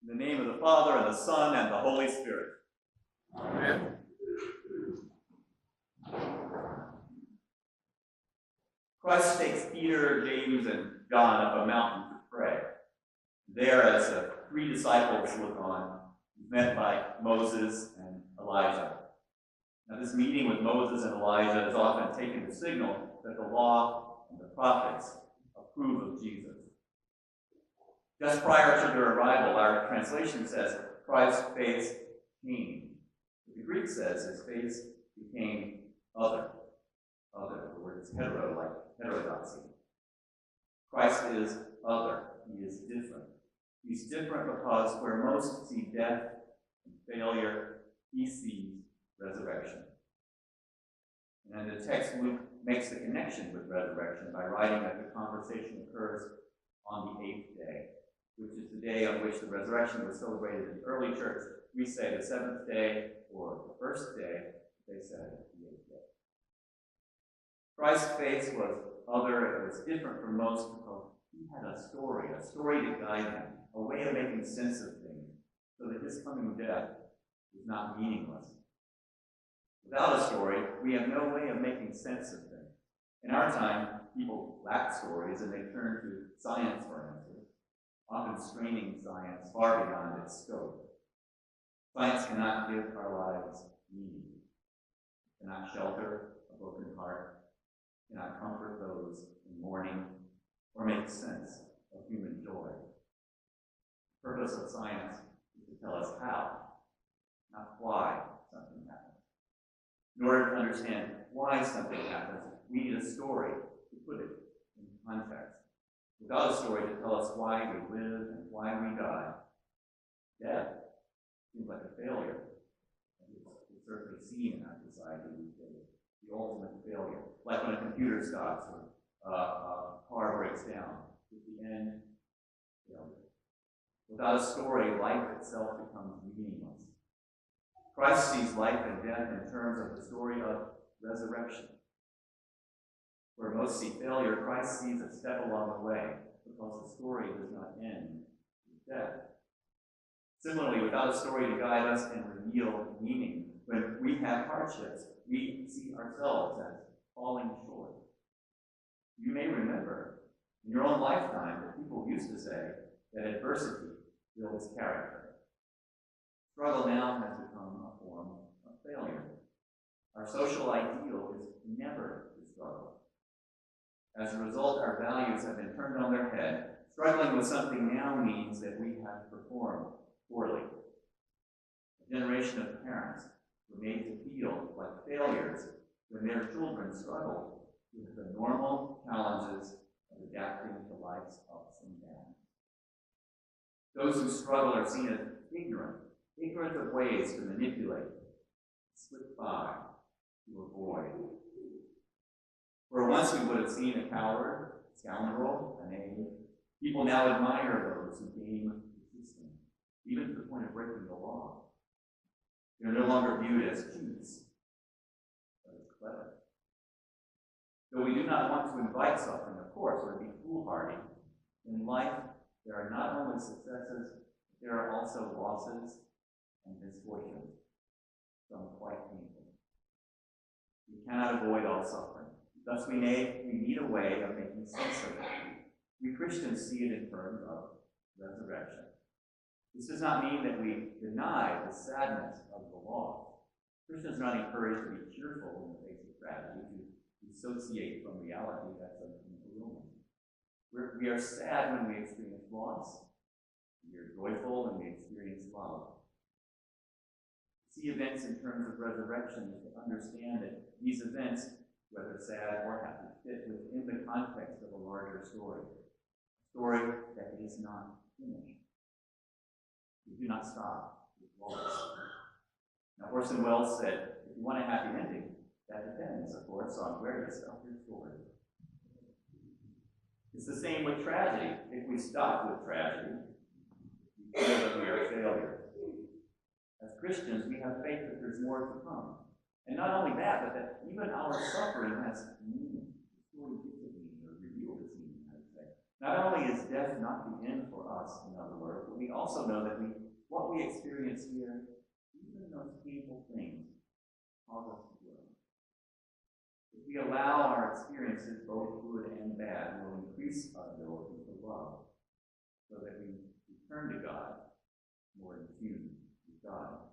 In the name of the Father, and the Son, and the Holy Spirit. Amen. Christ takes Peter, James, and John up a mountain to pray. There, as the three disciples look on, he's met by Moses and Elijah. Now, this meeting with Moses and Elijah is often taken to signal that the law and the prophets approve of Jesus. Just prior to their arrival, our translation says Christ's face changed. What the Greek says his face became other. Other. The word is hetero, like heterodoxy. Christ is other. He is different. He's different because where most see death and failure, he sees resurrection. And in the text, Luke makes the connection with resurrection by writing that the conversation occurs on the 8th day, which is the day on which the resurrection was celebrated in the early church. We say the 7th day or the first day. They said the 8th day. Christ's face was other. It was different from most because he had a story to guide him, a way of making sense of things, so that his coming death was not meaningless. Without a story, we have no way of making sense of things. In our time, people lack stories and they turn to science for answers, often straining science far beyond its scope. Science cannot give our lives meaning, cannot shelter a broken heart, cannot comfort those in mourning, or make sense of human joy. The purpose of science is to tell us how, not why something happens. In order to understand why something happens, we need a story to put it in context. Without a story to tell us why we live and why we die, death seems like a failure. It's certainly seen in our society these days. The ultimate failure. Like when a computer stops or a car breaks down. At the end, failure. Without a story, life itself becomes meaningless. Christ sees life and death in terms of the story of resurrection. Where most see failure, Christ sees a step along the way because the story does not end with death. Similarly, without a story to guide us and reveal meaning, when we have hardships, we see ourselves as falling short. You may remember in your own lifetime that people used to say that adversity builds character. Struggle now has become a form of failure. Our social ideal is never to struggle. As a result, our values have been turned on their head. Struggling with something now means that we have performed poorly. A generation of parents were made to feel like failures when their children struggled with the normal challenges of adapting to life's ups and downs. Those who struggle are seen as ignorant of ways to manipulate, slip by, to avoid. Where once we would have seen a coward, scoundrel, a knave, people now admire those who game the system, even to the point of breaking the law. They're no longer viewed as cheats, but as clever. Though we do not want to invite suffering, of course, or be foolhardy, in life there are not only successes, but there are also losses and misfortunes, some quite painful. We cannot avoid all suffering. Thus we need a way of making sense of it. We Christians see it in terms of resurrection. This does not mean that we deny the sadness of the loss. Christians are not encouraged to be cheerful in the face of tragedy, to dissociate from reality. That's a mental illness. We are sad when we experience loss. We are joyful when we experience love. See events in terms of resurrection is to understand that these events, whether sad or happy, fit within the context of a larger story. A story that is not finished. We do not stop with loss. Now, Orson Welles said, if you want a happy ending, that depends, of course, on where you stop your story. It's the same with tragedy. If we stop with tragedy, we feel that we are failures. As Christians, we have faith that there's more to come. And not only that, but that even our suffering has meaning. The story gives it meaning, or reveals its meaning, I would say. Not only is death not the end for us, in other words, but we also know that what we experience here, even those painful things, cause us to grow. If we allow our experiences, both good and bad, will increase our ability to love, so that we return to God more in tune with God.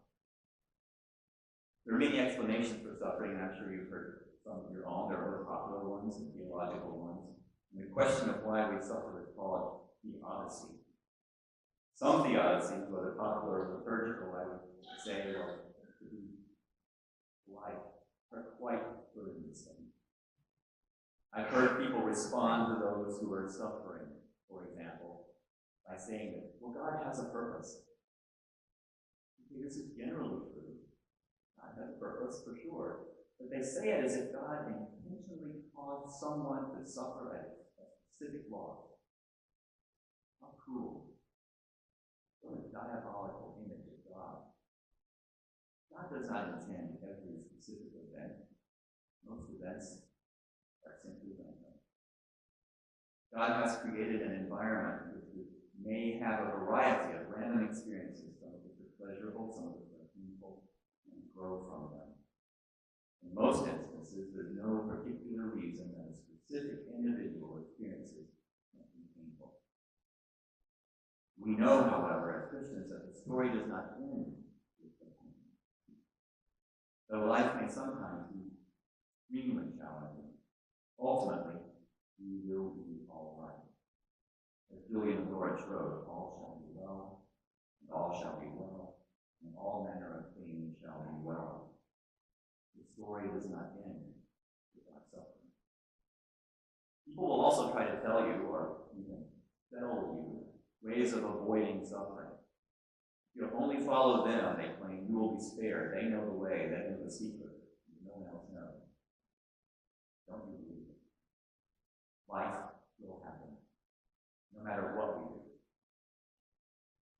There are many explanations for suffering, and I'm sure you've heard some of your own. There are other popular ones and theological ones. And the question of why we suffer is called theodicy. Some theodicies, whether popular or liturgical, I would say, to be polite, are quite burdensome. I've heard people respond to those who are suffering, for example, by saying that, well, God has a purpose. Okay, this is generally true. God has a purpose, for sure. But they say it as if God intentionally caused someone to suffer a specific loss. How cruel. What a diabolical image of God. God does not intend every specific event. Most events are simply random. God has created an environment which may have a variety of random experiences, some of which are pleasurable, some of which are painful, and grow from them. In most instances, there's no particular reason that a specific individual experiences something painful. We know, however, as Christians, that the story does not end with the pain. Though life may sometimes be extremely challenging, ultimately, we will be all right. As Julian Norwich wrote, all shall be well, and all shall be well, and all manner of things shall be well. The story does not end with our suffering. People will also try to tell you, or even tell you, ways of avoiding suffering. If you'll only follow them, they claim, you will be spared. They know the way, they know the secret. No one else knows. Don't you believe it? Life will happen, no matter what we do.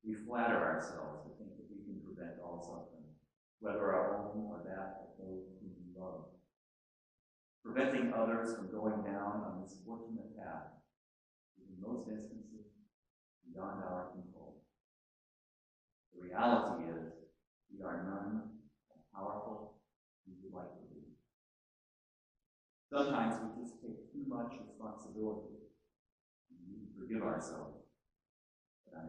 We flatter ourselves to think that we can prevent all suffering, whether our own or that of those whom we love. Preventing others from going down on this fortunate path is, in most instances, beyond our control. The reality is, we are none as powerful as we would like to be. Sometimes we just take too much responsibility. We need to forgive ourselves. But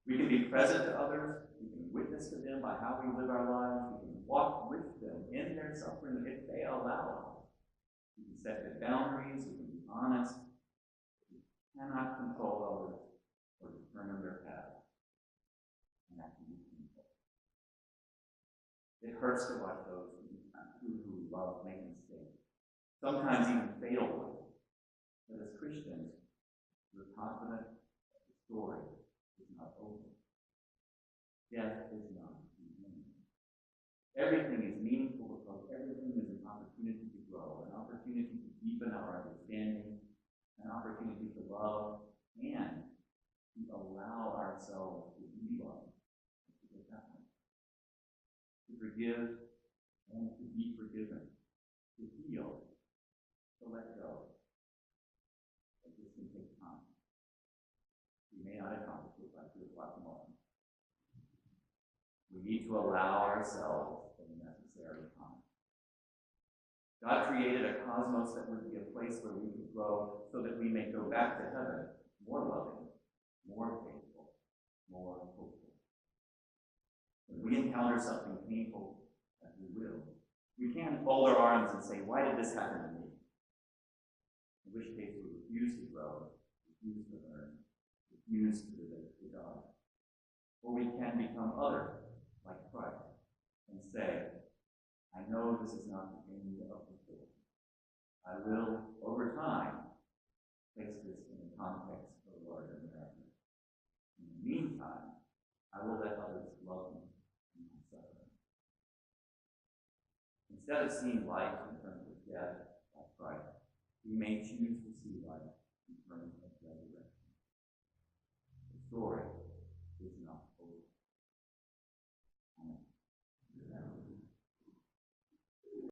we can be present to others. We can witness to them by how we live our lives. We can walk with them in their suffering if they allow us. We can set good boundaries. We can be honest. We cannot control others or determine their path. And that can be painful. It hurts to watch those who we love make mistakes, sometimes even fatal ones. But as Christians, we're confident that the story is not over. Death is not the end. Everything is meaningful because everything is an opportunity to grow, an opportunity to deepen our understanding, an opportunity to love, and to allow ourselves to be loved, to forgive and to be forgiven, to heal, to let go. But this can take time. We may not accomplish it by 2 o'clock in the morning. We need to allow ourselves the necessary time. God created a cosmos that would be a place where we could grow so that we may go back to heaven more loving, more faithful, more hopeful. When we encounter something painful, as we will, we can't fold our arms and say, why did this happen to me? In which case we refuse to grow, refuse to learn, refuse to relate to God. Or we can become other, like Christ, and say, I know this is not the end of the story. I will, over time, place this in the context of a larger narrative. In the meantime, I will let others love me in my suffering. Instead of seeing life in terms of death like Christ, we may choose to see life in terms of resurrection. The story